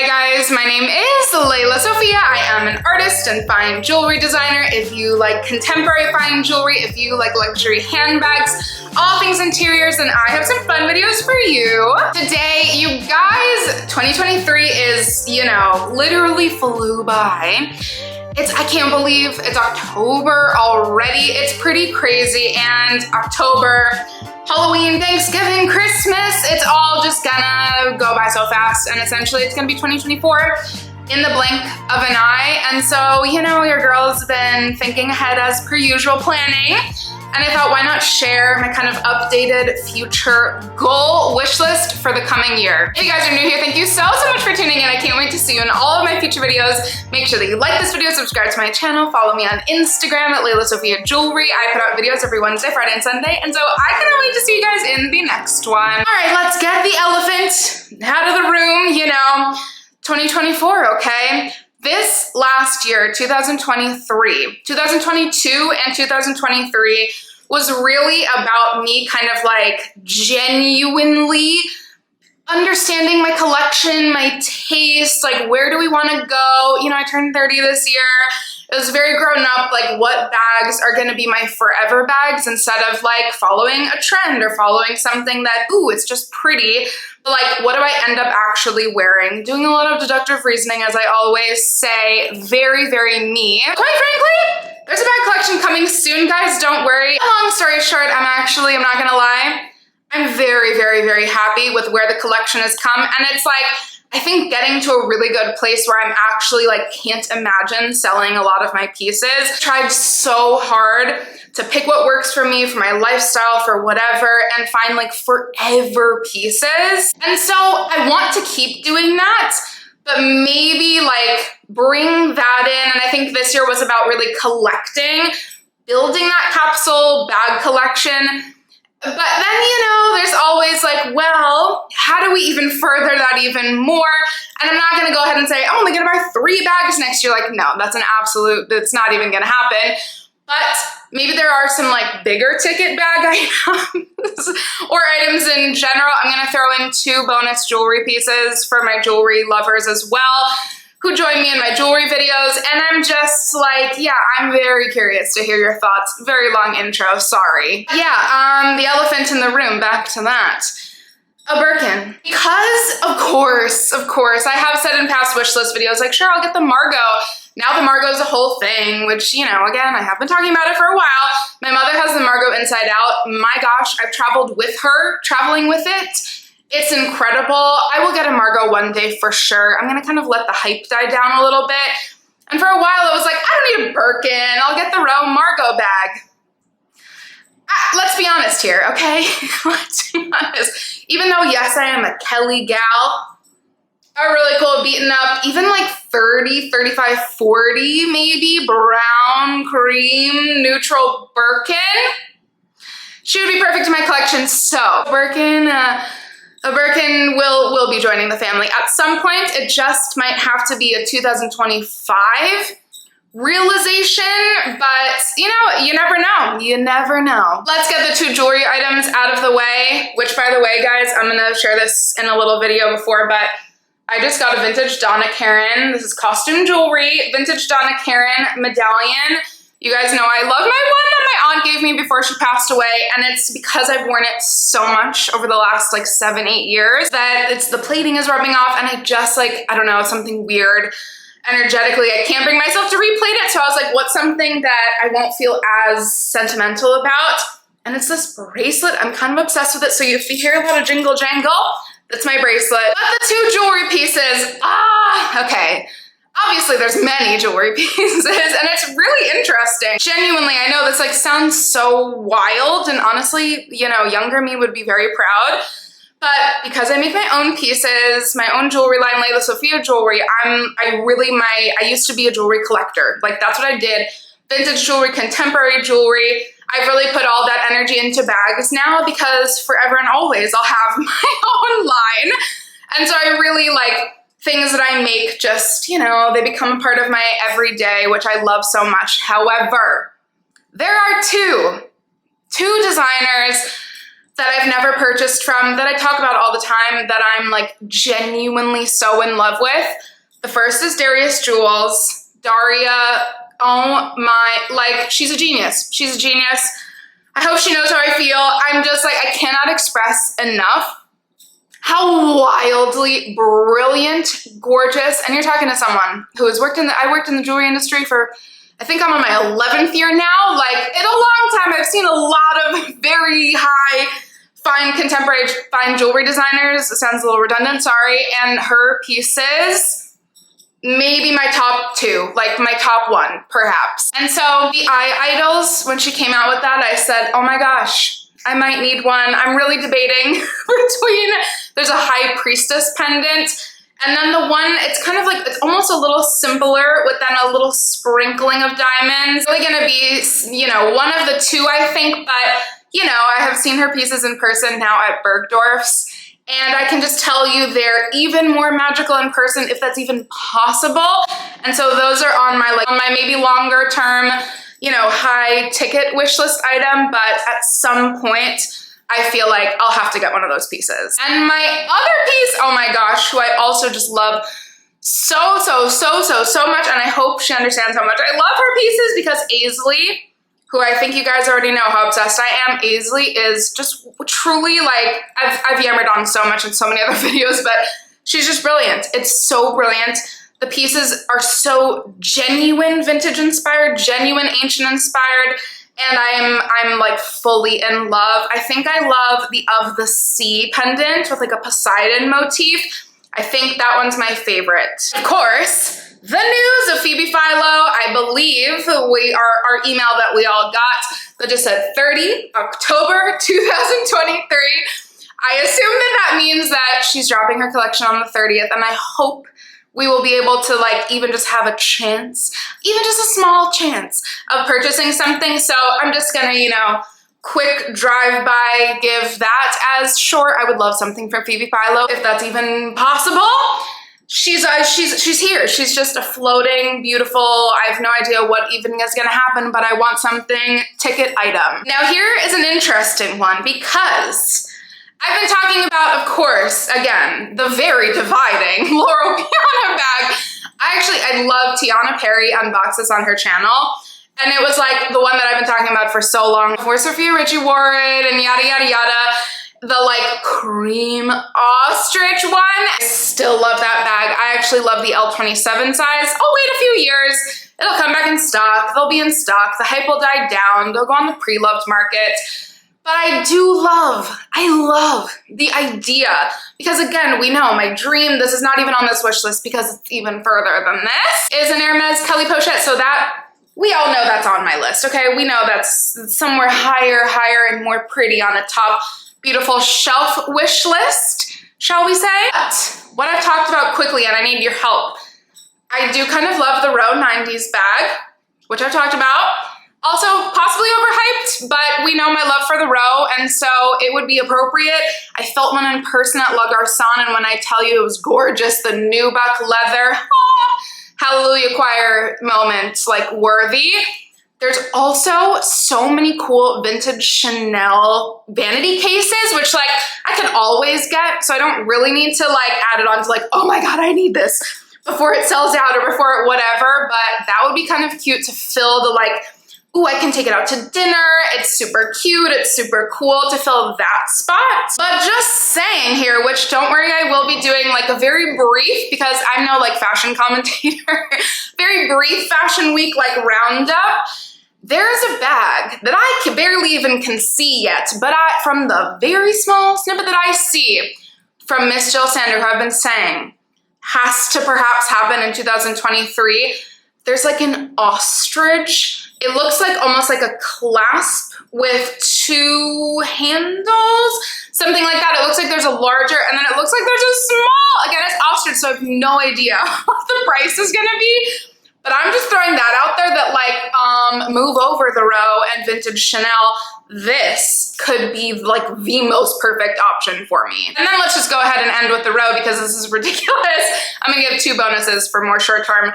Hi guys, my name is Lelasophia. I am an artist and fine jewelry designer. If you like contemporary fine jewelry, if you like luxury handbags, all things interiors, then I have some fun videos for you. Today, you guys, 2023 is, literally flew by. I can't believe it's October already. It's pretty crazy, and October, Halloween, Thanksgiving, Christmas, it's all just gonna go by so fast, and essentially it's gonna be 2024 in the blink of an eye. And so, your girl's been thinking ahead as per usual, planning, and I thought, why not share my kind of updated future goal wish list for the coming year. If you guys are new here, thank you so much for tuning in. I can't wait to see you in all of my future videos. Make sure that you like this video, subscribe to my channel, follow me on Instagram at lelasophia jewelry. I put out videos every Wednesday, Friday, and Sunday, and so I cannot wait to see you guys in the next one. All right, let's get the elephant out of the room, 2024, okay? This last year, 2023, 2022 and 2023 was really about me kind of like genuinely understanding my collection, my taste, like where do we want to go? I turned 30 this year. It was very grown up, like what bags are gonna be my forever bags instead of like following a trend or following something that, ooh, it's just pretty. But like, what do I end up actually wearing? Doing a lot of deductive reasoning, as I always say, very, very me. Quite frankly, there's a bag collection coming soon, guys, don't worry. Long story short, I'm not gonna lie, I'm very, very, very happy with where the collection has come. And it's like, I think getting to a really good place where I'm actually like, can't imagine selling a lot of my pieces. Tried so hard to pick what works for me, for my lifestyle, for whatever, and find like forever pieces. And so I want to keep doing that, but maybe like bring that in. And I think this year was about really collecting, building that capsule bag collection. But then, there's always like, well, how do we even further that even more? And I'm not gonna go ahead and say, I'm only gonna buy 3 bags next year. Like, no, that's not even gonna happen. But maybe there are some like bigger ticket bag items or items in general. I'm gonna throw in 2 bonus jewelry pieces for my jewelry lovers as well, who join me in my jewelry videos. And I'm just like, yeah, I'm very curious to hear your thoughts. Very long intro, sorry. Yeah, the elephant in the room, back to that. A Birkin. Because, of course, I have said in past wish list videos, like, sure, I'll get the Margot. Now the Margot's a whole thing, which, again, I have been talking about it for a while. My mother has the Margot inside out. My gosh, I've traveled with her, traveling with it. It's incredible. I will get a Margot one day for sure. I'm gonna kind of let the hype die down a little bit. And for a while I was like, I don't need a Birkin. I'll get the Rome Margot bag. Let's be honest here, okay? Let's be honest. Even though, yes, I am a Kelly gal, a really cool beaten up, even like 30, 35, 40 maybe, brown, cream, neutral Birkin. She would be perfect in my collection. So, a Birkin will be joining the family at some point. It just might have to be a 2025 realization, but you never know. You never know. Let's get the 2 jewelry items out of the way, which, by the way, guys, I'm gonna share this in a little video before, but I just got a vintage Donna Karan. This is costume jewelry, vintage Donna Karan medallion. You guys know I love my one that my aunt gave me before she passed away, and it's because I've worn it so much over the last like 7, 8 years that the plating is rubbing off, and I just I don't know, something weird energetically. I can't bring myself to replate it, so I was like, what's something that I won't feel as sentimental about? And it's this bracelet. I'm kind of obsessed with it, so if you hear a lot of jingle jangle, that's my bracelet. But the 2 jewelry pieces, okay. Obviously, there's many jewelry pieces, and it's really interesting. Genuinely, I know this sounds so wild, and honestly, younger me would be very proud. But because I make my own pieces, my own jewelry line, Lelasophia jewelry, I used to be a jewelry collector. Like, that's what I did. Vintage jewelry, contemporary jewelry. I've really put all that energy into bags now because forever and always I'll have my own line. And so I really like things that I make just, they become a part of my everyday, which I love so much. However, there are two designers that I've never purchased from, that I talk about all the time, that I'm like genuinely so in love with. The first is Darius Jewels. Daria, oh my, like, she's a genius. She's a genius. I hope she knows how I feel. I'm just like, I cannot express enough how wildly brilliant, gorgeous, and you're talking to someone who has worked in the jewelry industry for, I think I'm on my 11th year now. Like, in a long time, I've seen a lot of very high, fine contemporary, fine jewelry designers. It sounds a little redundant, sorry. And her pieces, maybe my top two, like my top one, perhaps. And so the Eye Idols, when she came out with that, I said, oh my gosh, I might need one. I'm really debating between, there's a High Priestess pendant, and then the one, it's kind of like, it's almost a little simpler with then a little sprinkling of diamonds. Really gonna be, you know, one of the two, I think, but you know, I have seen her pieces in person now at Bergdorf's, and I can just tell you they're even more magical in person, if that's even possible. And so those are on my maybe longer term, you know, high ticket wish list item, but at some point I feel like I'll have to get one of those pieces. And my other piece, oh my gosh, who I also just love so much, and I hope she understands how much I love her pieces, because Aisley, who I think you guys already know how obsessed I am, Aisley is just truly like, I've yammered on so much in so many other videos, but she's just brilliant. It's so brilliant. The pieces are so genuine vintage inspired, genuine ancient inspired, and I'm like fully in love. I think I love the Of the Sea pendant with like a Poseidon motif. I think that one's my favorite. Of course, the news of Phoebe Philo, I believe our email that we all got that just said 30 October 2023. I assume that means that she's dropping her collection on the 30th, and I hope we will be able to like even just have a chance, even just a small chance of purchasing something. So I'm just gonna, you know, quick drive-by give that as short. I would love something from Phoebe Philo, if that's even possible. She's here. She's just a floating, beautiful, I have no idea what even is gonna happen, but I want something ticket item. Now here is an interesting one, because I've been talking about, of course, again, the very dividing Loro Piana bag. I love Tiana Perry unboxes on her channel, and it was like the one that I've been talking about for so long. Before Sophia Richie wore it and yada, yada, yada. The like cream ostrich one. I still love that bag. I actually love the L27 size. I'll wait a few years. It'll come back in stock. They'll be in stock. The hype will die down. They'll go on the pre-loved market. But I love the idea, because again, we know my dream, this is not even on this wish list because it's even further than this, is an Hermes Kelly pochette. So that, we all know that's on my list, okay? We know that's somewhere higher and more pretty on the top beautiful shelf wish list, shall we say? But what I've talked about quickly, and I need your help, I do kind of love the Row 90s bag, which I've talked about. Also, possibly overhyped, but we know my love for the Row, and so it would be appropriate. I felt one in person at La Garçon, and when I tell you it was gorgeous, the nubuck leather, Hallelujah Choir moment, like worthy. There's also so many cool vintage Chanel vanity cases, which like I could always get, so I don't really need to like add it on to like, oh my God, I need this before it sells out or before it whatever, but that would be kind of cute to fill the like, ooh, I can take it out to dinner. It's super cute. It's super cool to fill that spot. But just saying here, which don't worry, I will be doing like a very brief, because I'm no like fashion commentator, very brief fashion week like roundup. There's a bag that I can barely even can see yet, but from the very small snippet that I see from Miss Jill Sander, who I've been saying has to perhaps happen in 2023, there's like an ostrich. It looks like almost like a clasp with two handles, something like that. It looks like there's a larger, and then it looks like there's a small, again, it's ostrich, so I have no idea what the price is gonna be. But I'm just throwing that out there that like, move over the Row and vintage Chanel, this could be like the most perfect option for me. And then let's just go ahead and end with the Row, because this is ridiculous. I'm gonna give 2 bonuses for more short-term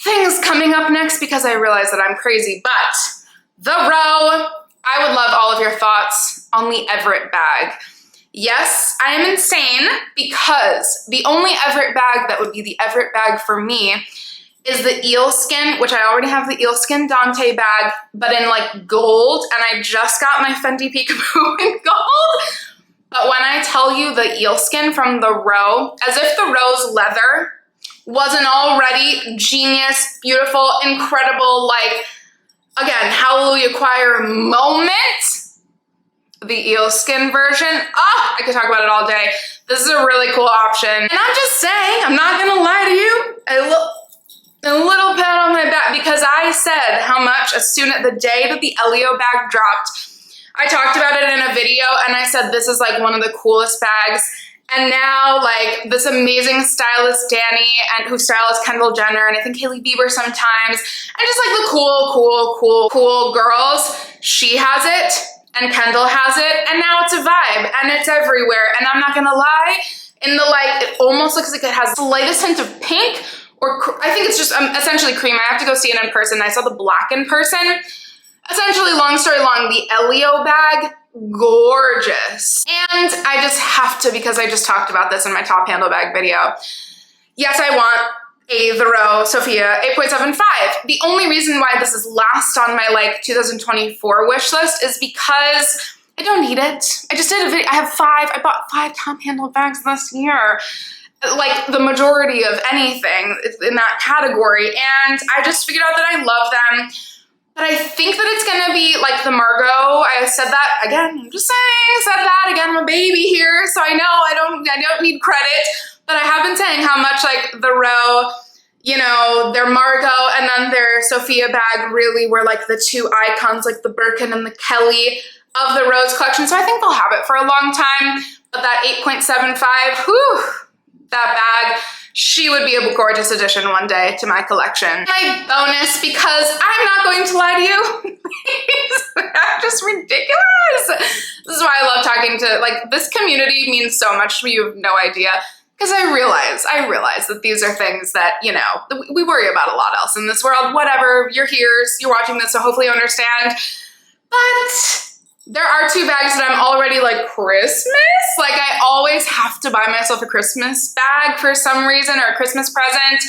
things coming up next, because I realize that I'm crazy. But the Row I would love all of your thoughts on the Everett bag. Yes, I am insane because the only Everett bag that would be the Everett bag for me is the Eelskin, which I already have the Eelskin Dante bag, but in like gold, and I just got my Fendi Peekaboo in gold. But when I tell you the Eelskin from the Row, as if the Row's leather wasn't already genius, beautiful, incredible, like, again, Hallelujah Choir moment, the Eelskin version, I could talk about it all day. This is a really cool option. And I'm just saying, I'm not gonna lie to you, a little pat on my back because I said how much as soon as the day that the Elio bag dropped, I talked about it in a video and I said this is like one of the coolest bags. And now like this amazing stylist Danny and who styles Kendall Jenner and I think Hailey Bieber sometimes, and just like the cool girls, she has it and Kendall has it, and now it's a vibe and it's everywhere. And I'm not gonna lie, in the like, it almost looks like it has the lightest hint of pink, or I think it's just essentially cream. I have to go see it in person. I saw the black in person. Essentially, long story long, the Elio bag, gorgeous. And I just have to, because I just talked about this in my top handle bag video. Yes, I want the Loro Sophia 8.75. The only reason why this is last on my like 2024 wish list is because I don't need it. I just did a video. I bought 5 top handle bags this year. Like the majority of anything in that category. And I just figured out that I love them. But I think that it's gonna be like the Margot. I said that again, I'm just saying, said that again, I'm a baby here. So I know I don't need credit, but I have been saying how much like the Row, you know, their Margot and then their Sophia bag really were like the two icons, like the Birkin and the Kelly of the Rose collection. So I think they'll have it for a long time. But that 8.75, whew, that bag, she would be a gorgeous addition one day to my collection. My bonus, because I'm not going to lie to you, I'm just ridiculous. This is why I love talking to, like, this community means so much to me, you have no idea. Because I realize that these are things that, you know, we worry about a lot else in this world. Whatever, you're here, you're watching this, so hopefully you understand. But there are 2 bags that I'm already like Christmas. Like I always have to buy myself a Christmas bag for some reason, or a Christmas present,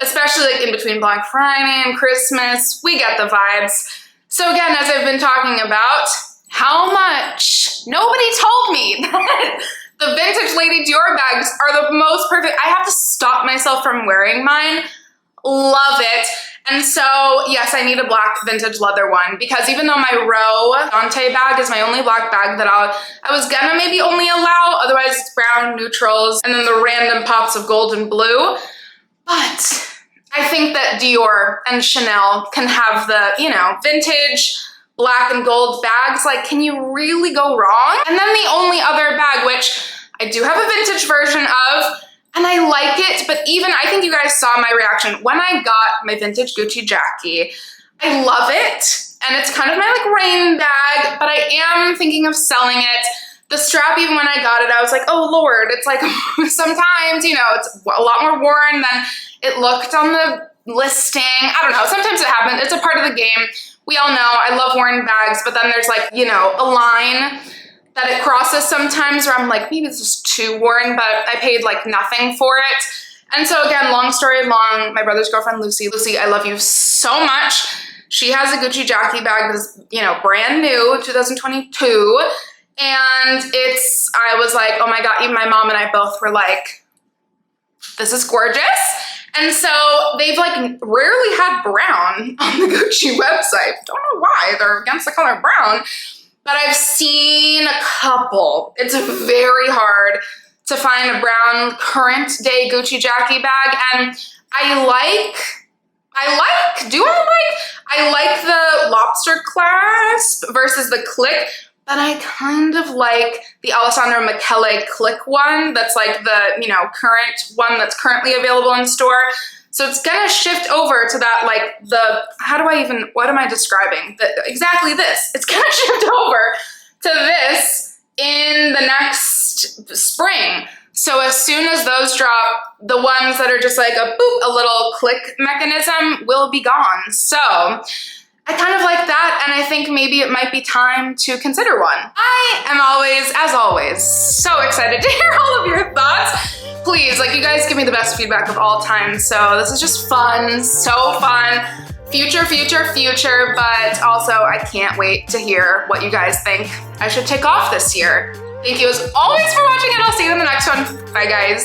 especially like in between Black Friday and Christmas. We get the vibes. So again, as I've been talking about, how much? Nobody told me that the vintage Lady Dior bags are the most perfect. I have to stop myself from wearing mine. Love it. And so, yes, I need a black vintage leather one because even though my Row Dante bag is my only black bag that I was gonna maybe only allow, otherwise it's brown, neutrals, and then the random pops of gold and blue. But I think that Dior and Chanel can have the, you know, vintage black and gold bags. Like, can you really go wrong? And then the only other bag, which I do have a vintage version of, and I like it, but even, I think you guys saw my reaction when I got my vintage Gucci Jackie. I love it, and it's kind of my like rain bag, but I am thinking of selling it. The strap, even when I got it, I was like, oh Lord, it's like, sometimes, you know, it's a lot more worn than it looked on the listing. I don't know, sometimes it happens, it's a part of the game. We all know, I love wearing bags, but then there's like, you know, a line that it crosses sometimes where I'm like, maybe this is too worn, but I paid like nothing for it. And so again, long story long, my brother's girlfriend, Lucy, I love you so much. She has a Gucci Jackie bag that's, you know, brand new, 2022. And I was like, oh my God, even my mom and I both were like, this is gorgeous. And so they've like rarely had brown on the Gucci website. Don't know why, they're against the color brown. But I've seen a couple. It's very hard to find a brown current day Gucci Jackie bag. And I like the lobster clasp versus the click, but I kind of like the Alessandro Michele click one. That's like the, you know, current one that's currently available in store. So it's gonna shift over to that, like what am I describing? Exactly this. It's gonna shift over to this in the next spring. So as soon as those drop, the ones that are just like a boop, a little click mechanism will be gone. So I kind of like that, and I think maybe it might be time to consider one. I am always, as always, so excited to hear all of your thoughts. Please, like, you guys give me the best feedback of all time, so this is just fun, so fun. Future, but also I can't wait to hear what you guys think I should take off this year. Thank you as always for watching, and I'll see you in the next one. Bye, guys.